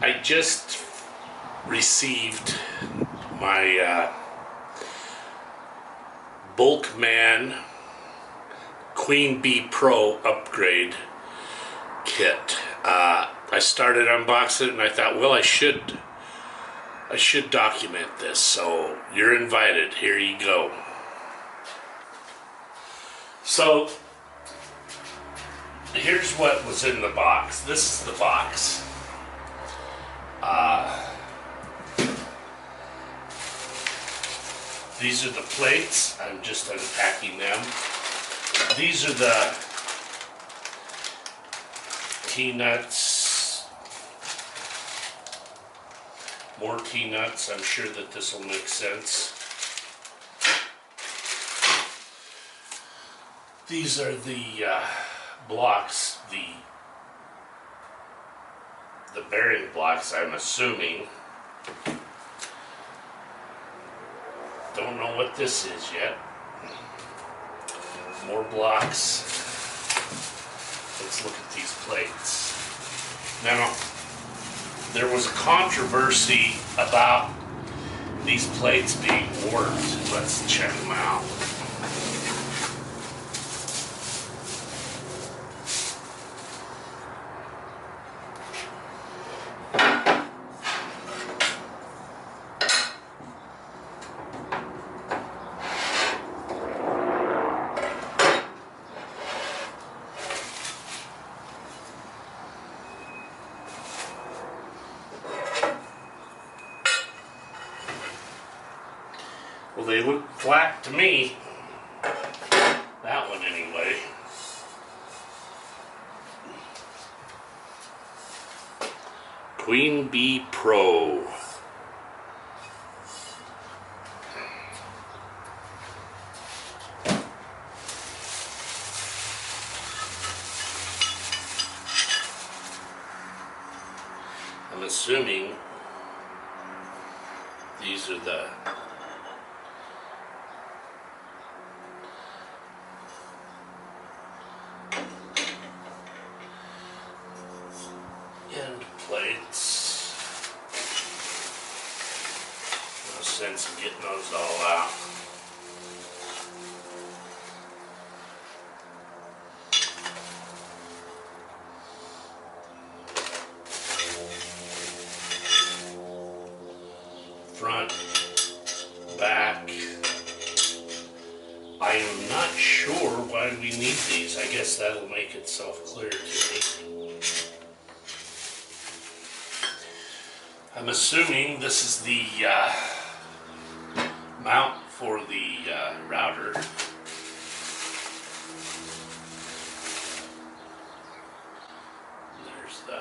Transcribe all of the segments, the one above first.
I just received my Bukman QueenBee Pro upgrade kit. I started unboxing it and I thought, well, I should document this, so you're invited. Here you go. So here's what was in the box. This is the box. These are the plates. I'm just unpacking them. These are the T-nuts. More T-nuts. I'm sure that this will make sense. These are the blocks, the bearing blocks, I'm assuming. Don't know what this is yet. More blocks. Let's look at these plates. Now, there was a controversy about these plates being warped. Let's check them out. Well, they look flat to me. That one anyway. QueenBee Pro. I'm assuming these are the end plates. No sense in getting those all out. Front, back. I am not sure why we need these. I guess that'll make itself clear to me. I'm assuming this is the mount for the router. There's the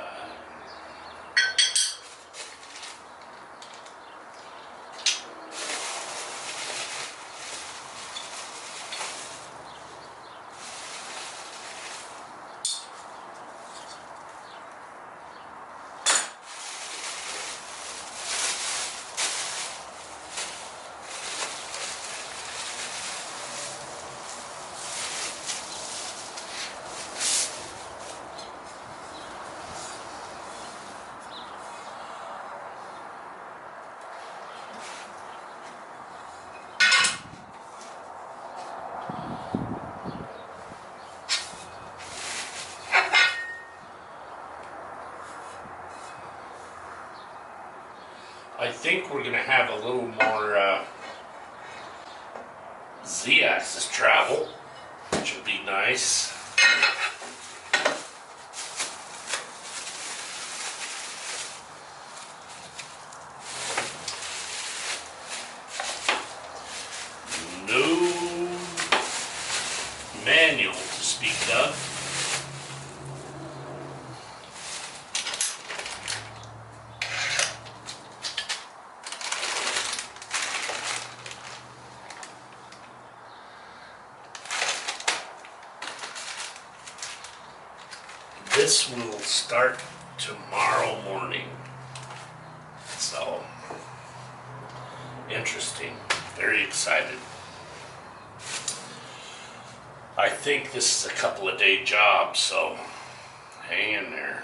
I think we're going to have a little more Z-axis travel, which will be nice. No manual to speak of. This will start tomorrow morning. So, interesting. Very excited. I think this is a couple of day job, so hang in there.